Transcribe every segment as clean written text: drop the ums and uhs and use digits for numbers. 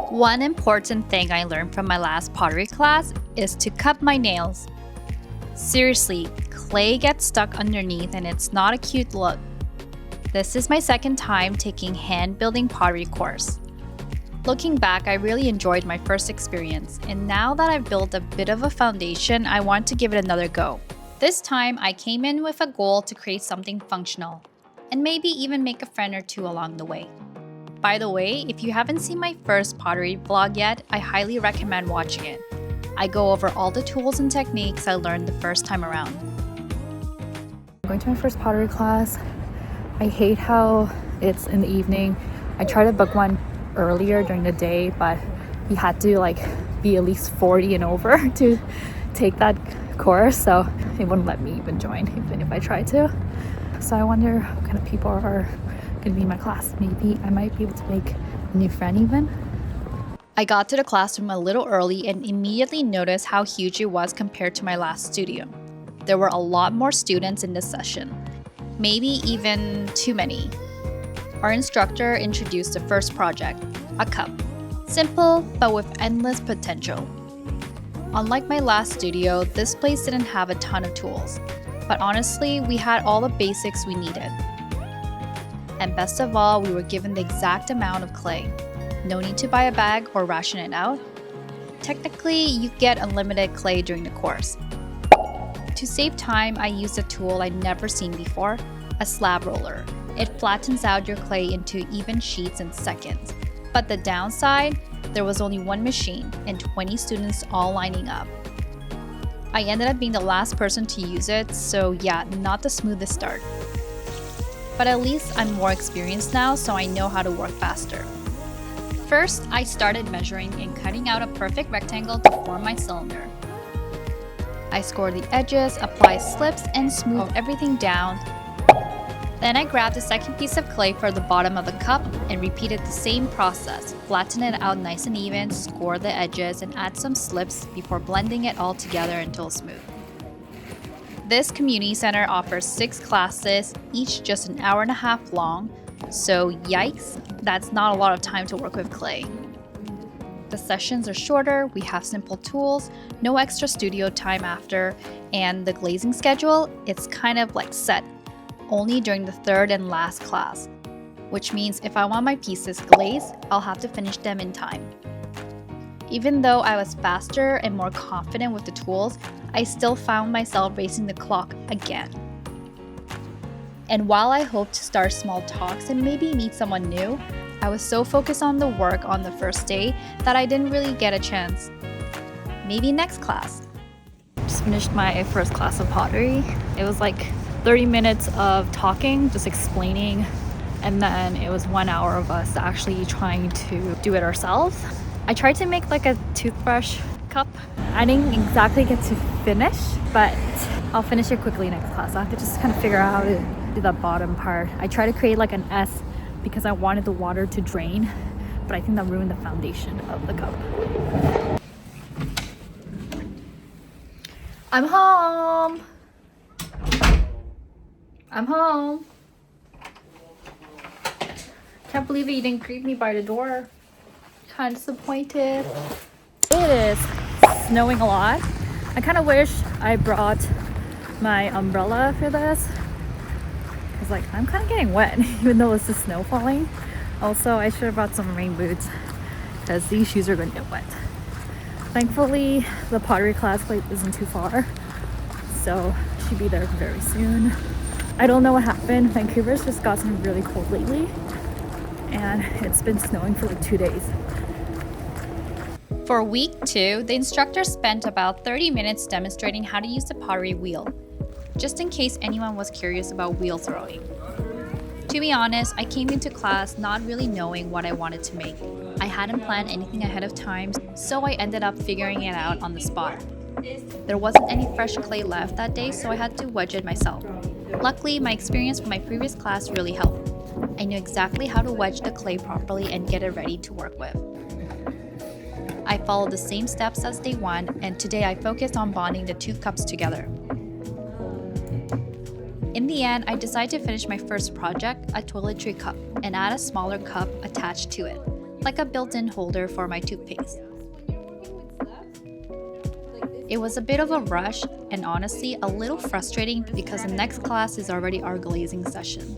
One important thing I learned from my last pottery class is to cut my nails. Seriously, clay gets stuck underneath and it's not a cute look. This is my second time taking hand building pottery course. Looking back, I really enjoyed my first experience, and now that I've built a bit of a foundation, I want to give it another go. This time, I came in with a goal to create something functional, and maybe even make a friend or two along the way. By the way, if you haven't seen my first pottery vlog yet, I highly recommend watching it. I go over all the tools and techniques I learned the first time around. I'm going to my first pottery class. I hate how it's in the evening. I tried to book one earlier during the day, but you had to be at least 40 and over to take that course, so it wouldn't let me even join even if I tried to. So I wonder what kind of people are gonna be in my class. Maybe I might be able to make a new friend even. I got to the classroom a little early and immediately noticed how huge it was compared to my last studio. There were a lot more students in this session, maybe even too many. Our instructor introduced the first project, a cup. Simple, but with endless potential. Unlike my last studio, this place didn't have a ton of tools, but honestly, we had all the basics we needed. And best of all, we were given the exact amount of clay. No need to buy a bag or ration it out. Technically, you get unlimited clay during the course. To save time, I used a tool I'd never seen before, a slab roller. It flattens out your clay into even sheets in seconds. But the downside, there was only one machine and 20 students all lining up. I ended up being the last person to use it, so yeah, not the smoothest start. But at least I'm more experienced now, so I know how to work faster. First, I started measuring and cutting out a perfect rectangle to form my cylinder. I score the edges, apply slips, and smooth everything down. Then I grabbed the second piece of clay for the bottom of the cup and repeated the same process. Flatten it out nice and even, score the edges, and add some slips before blending it all together until smooth. This community center offers 6 classes, each just an hour and a half long, so yikes, that's not a lot of time to work with clay. The sessions are shorter, we have simple tools, no extra studio time after, and the glazing schedule, it's kind of set, only during the third and last class, which means if I want my pieces glazed, I'll have to finish them in time. Even though I was faster and more confident with the tools, I still found myself racing the clock again. And while I hoped to start small talks and maybe meet someone new, I was so focused on the work on the first day that I didn't really get a chance. Maybe next class. Just finished my first class of pottery. It was 30 minutes of talking, just explaining, and then it was 1 hour of us actually trying to do it ourselves. I tried to make a toothbrush cup. I didn't exactly get to finish, but I'll finish it quickly next class. I have to just kind of figure out how to do that bottom part. I tried to create an S because I wanted the water to drain, but I think that ruined the foundation of the cup. I'm home! I'm home! Can't believe it, you didn't greet me by the door. Kind of disappointed. It is snowing a lot. I kind of wish I brought my umbrella for this, because I'm kind of getting wet even though it's just snow falling. Also, I should have brought some rain boots because these shoes are going to get wet. Thankfully, the pottery class place isn't too far, so I should be there very soon. I don't know what happened. Vancouver's just gotten really cold lately, and it's been snowing for 2 days. For week 2, the instructor spent about 30 minutes demonstrating how to use the pottery wheel, just in case anyone was curious about wheel throwing. To be honest, I came into class not really knowing what I wanted to make. I hadn't planned anything ahead of time, so I ended up figuring it out on the spot. There wasn't any fresh clay left that day, so I had to wedge it myself. Luckily, my experience from my previous class really helped. I knew exactly how to wedge the clay properly and get it ready to work with. I followed the same steps as day 1, and today I focused on bonding the 2 cups together. In the end, I decided to finish my first project, a toiletry cup, and add a smaller cup attached to it, like a built-in holder for my toothpaste. It was a bit of a rush and honestly a little frustrating because the next class is already our glazing session.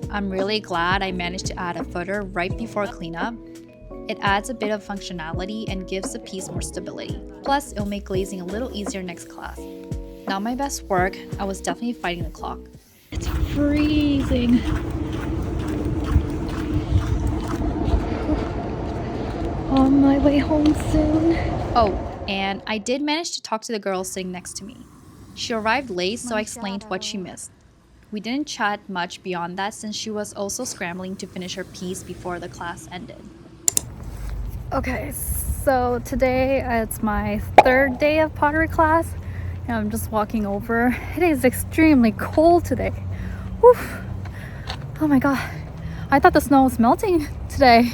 I'm really glad I managed to add a footer right before cleanup. It adds a bit of functionality and gives the piece more stability. Plus, it'll make glazing a little easier next class. Not my best work, I was definitely fighting the clock. It's freezing. On my way home soon. Oh, and I did manage to talk to the girl sitting next to me. She arrived late, so I explained what she missed. We didn't chat much beyond that since she was also scrambling to finish her piece before the class ended. Okay, so today it's my third day of pottery class. And I'm just walking over. It is extremely cold today. Whew. Oh my god. I thought the snow was melting today.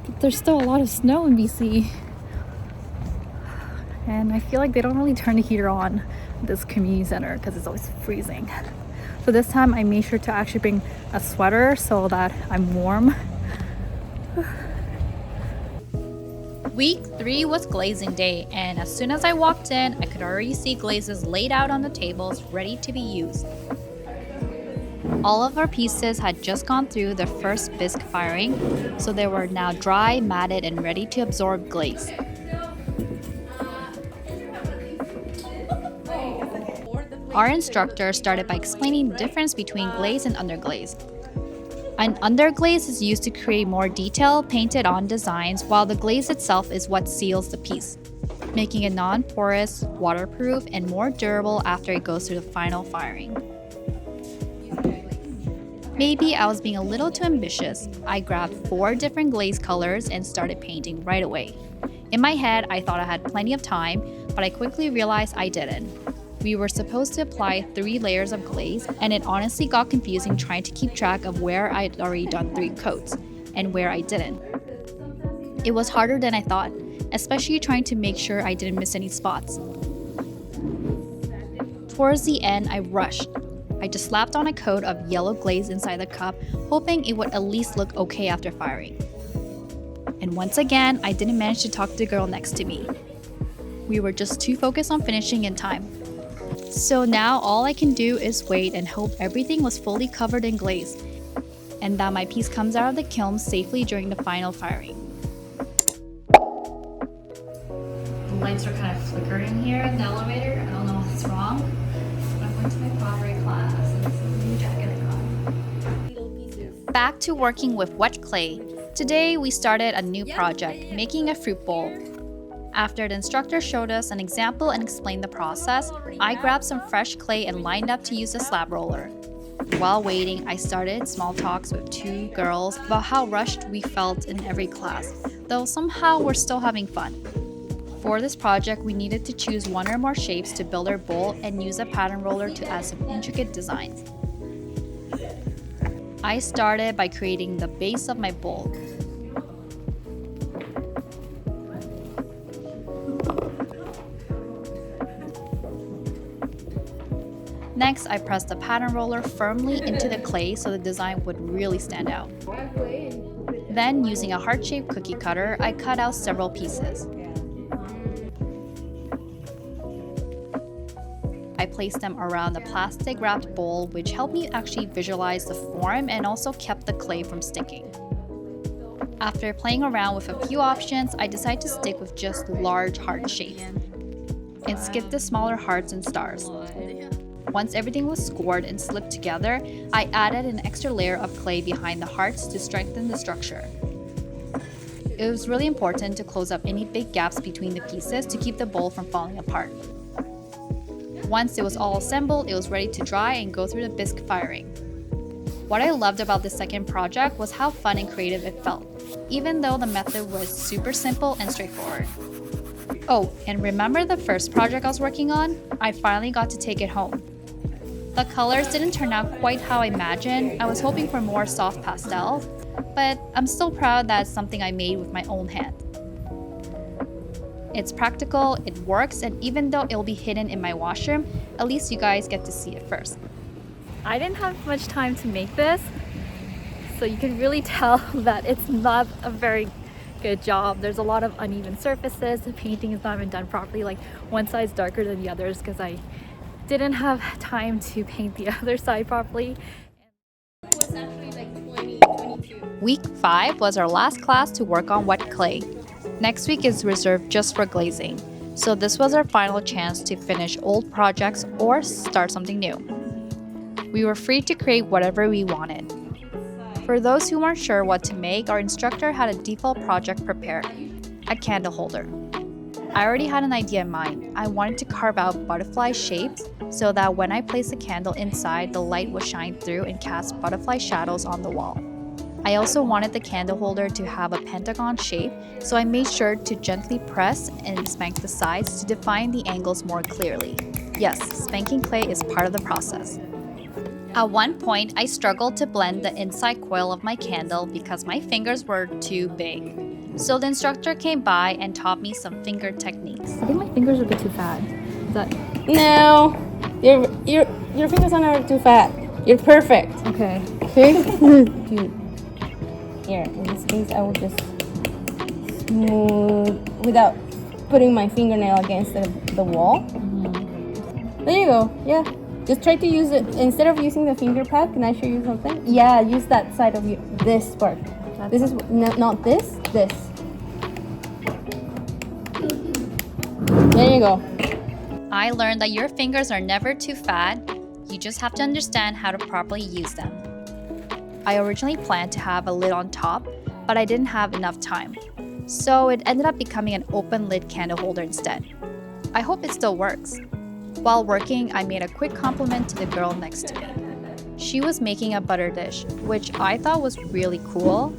But there's still a lot of snow in BC. And I feel like they don't really turn the heater on at this community center because it's always freezing. So this time I made sure to actually bring a sweater so that I'm warm. Week 3 was glazing day, and as soon as I walked in, I could already see glazes laid out on the tables, ready to be used. All of our pieces had just gone through their first bisque firing, so they were now dry, matted, and ready to absorb glaze. Our instructor started by explaining the difference between glaze and underglaze. An underglaze is used to create more detailed, painted-on designs, while the glaze itself is what seals the piece, making it non-porous, waterproof, and more durable after it goes through the final firing. Maybe I was being a little too ambitious. I grabbed 4 different glaze colors and started painting right away. In my head, I thought I had plenty of time, but I quickly realized I didn't. We were supposed to apply 3 layers of glaze, and it honestly got confusing trying to keep track of where I'd already done 3 coats and where I didn't. It was harder than I thought, especially trying to make sure I didn't miss any spots. Towards the end, I rushed. I just slapped on a coat of yellow glaze inside the cup, hoping it would at least look okay after firing. And once again, I didn't manage to talk to the girl next to me. We were just too focused on finishing in time. So now all I can do is wait and hope everything was fully covered in glaze, and that my piece comes out of the kiln safely during the final firing. The lights are kind of flickering here in the elevator. I don't know what's wrong. I'm going to my pottery class and this is a new jacket I got. Back to working with wet clay. Today we started a new project, making a fruit bowl. After the instructor showed us an example and explained the process, I grabbed some fresh clay and lined up to use a slab roller. While waiting, I started small talks with 2 girls about how rushed we felt in every class, though somehow we're still having fun. For this project, we needed to choose 1 or more shapes to build our bowl and use a pattern roller to add some intricate designs. I started by creating the base of my bowl. Next, I pressed the pattern roller firmly into the clay so the design would really stand out. Then, using a heart-shaped cookie cutter, I cut out several pieces. I placed them around the plastic-wrapped bowl, which helped me actually visualize the form and also kept the clay from sticking. After playing around with a few options, I decided to stick with just large heart shapes and skip the smaller hearts and stars. Once everything was scored and slipped together, I added an extra layer of clay behind the hearts to strengthen the structure. It was really important to close up any big gaps between the pieces to keep the bowl from falling apart. Once it was all assembled, it was ready to dry and go through the bisque firing. What I loved about this second project was how fun and creative it felt, even though the method was super simple and straightforward. Oh, and remember the first project I was working on? I finally got to take it home. The colors didn't turn out quite how I imagined. I was hoping for more soft pastels, but I'm still proud that it's something I made with my own hand. It's practical, it works, and even though it'll be hidden in my washroom, at least you guys get to see it first. I didn't have much time to make this, so you can really tell that it's not a very Good job. There's a lot of uneven surfaces. The painting is not even done properly. Like one side's darker than the others because I didn't have time to paint the other side properly. Was actually like 22. Week 5 was our last class to work on wet clay. Next week is reserved just for glazing. So this was our final chance to finish old projects or start something new. We were free to create whatever we wanted. For those who weren't sure what to make, our instructor had a default project prepared, a candle holder. I already had an idea in mind. I wanted to carve out butterfly shapes so that when I placed the candle inside, the light would shine through and cast butterfly shadows on the wall. I also wanted the candle holder to have a pentagon shape, so I made sure to gently press and spank the sides to define the angles more clearly. Yes, spanking clay is part of the process. At one point, I struggled to blend the inside coil of my candle because my fingers were too big. So the instructor came by and taught me some finger techniques. I think my fingers are a bit too fat. Is that No, your fingers are not too fat. You're perfect. okay? Okay. Dude. Here, in this case, I will just smooth without putting my fingernail against the wall. There you go. Yeah. Just try to use it instead of using the finger pad. Can I show you something? Yeah, use that side of you. This part. This is not this. This. There you go. I learned that your fingers are never too fat, you just have to understand how to properly use them. I originally planned to have a lid on top, but I didn't have enough time. So it ended up becoming an open lid candle holder instead. I hope it still works. While working, I made a quick compliment to the girl next to me. She was making a butter dish, which I thought was really cool,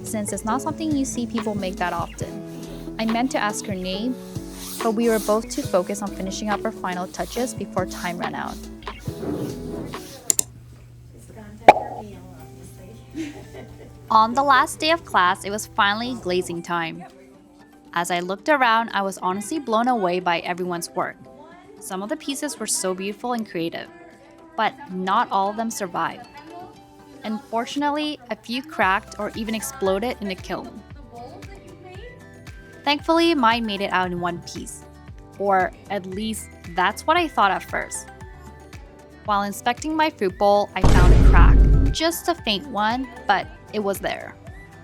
since it's not something you see people make that often. I meant to ask her name, but we were both too focused on finishing up our final touches before time ran out. On the last day of class, it was finally glazing time. As I looked around, I was honestly blown away by everyone's work. Some of the pieces were so beautiful and creative, but not all of them survived. Unfortunately, a few cracked or even exploded in the kiln. Thankfully, mine made it out in one piece, or at least that's what I thought at first. While inspecting my fruit bowl, I found a crack, just a faint one, but it was there.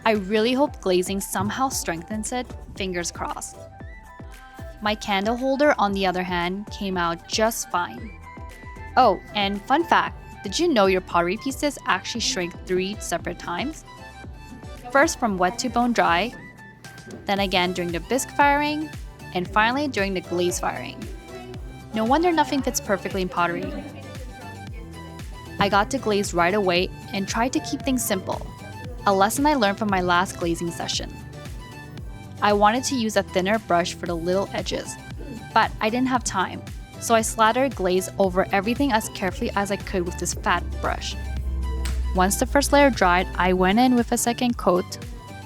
I really hope glazing somehow strengthens it, fingers crossed. My candle holder, on the other hand, came out just fine. Oh, and fun fact, did you know your pottery pieces actually shrink 3 separate times? First from wet to bone dry, then again during the bisque firing, and finally during the glaze firing. No wonder nothing fits perfectly in pottery. I got to glaze right away and tried to keep things simple, a lesson I learned from my last glazing session. I wanted to use a thinner brush for the little edges, but I didn't have time, so I slathered glaze over everything as carefully as I could with this fat brush. Once the first layer dried, I went in with a second coat.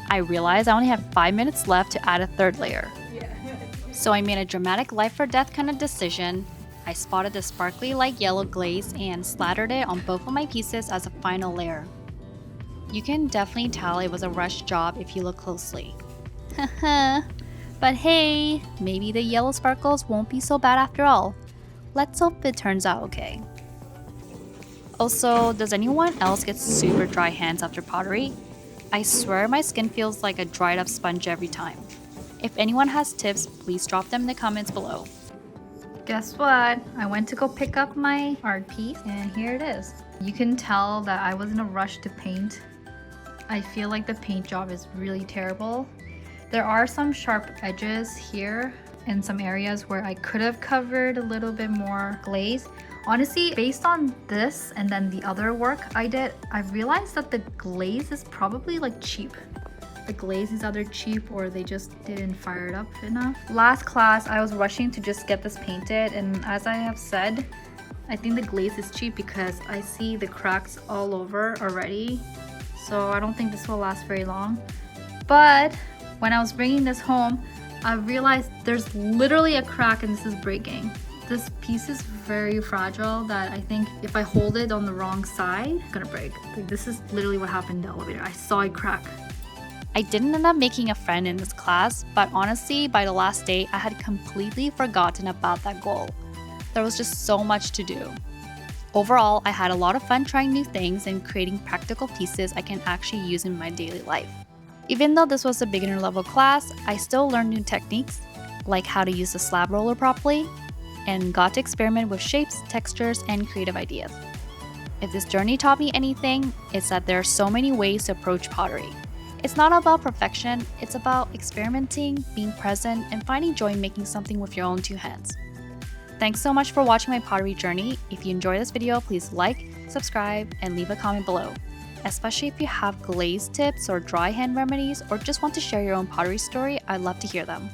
I realized I only had 5 minutes left to add a third layer. So I made a dramatic life or death kind of decision. I spotted the sparkly light yellow glaze and slathered it on both of my pieces as a final layer. You can definitely tell it was a rushed job if you look closely. But hey, maybe the yellow sparkles won't be so bad after all. Let's hope it turns out okay. Also, does anyone else get super dry hands after pottery? I swear my skin feels like a dried up sponge every time. If anyone has tips, please drop them in the comments below. Guess what? I went to go pick up my art piece and here it is. You can tell that I was in a rush to paint. I feel like the paint job is really terrible. There are some sharp edges here and some areas where I could have covered a little bit more glaze. Honestly, based on this and then the other work I did, I realized that the glaze is probably like cheap. The glaze is either cheap or they just didn't fire it up enough. Last class, I was rushing to just get this painted, and as I have said, I think the glaze is cheap because I see the cracks all over already. So I don't think this will last very long. But when I was bringing this home, I realized there's literally a crack and this is breaking. This piece is very fragile that I think if I hold it on the wrong side, it's gonna break. Like, this is literally what happened in the elevator. I saw it crack. I didn't end up making a friend in this class, but honestly, by the last day, I had completely forgotten about that goal. There was just so much to do. Overall, I had a lot of fun trying new things and creating practical pieces I can actually use in my daily life. Even though this was a beginner level class, I still learned new techniques, like how to use the slab roller properly, and got to experiment with shapes, textures, and creative ideas. If this journey taught me anything, it's that there are so many ways to approach pottery. It's not about perfection, it's about experimenting, being present, and finding joy in making something with your own two hands. Thanks so much for watching my pottery journey. If you enjoyed this video, please like, subscribe, and leave a comment below. Especially if you have glaze tips or dry hand remedies or just want to share your own pottery story, I'd love to hear them.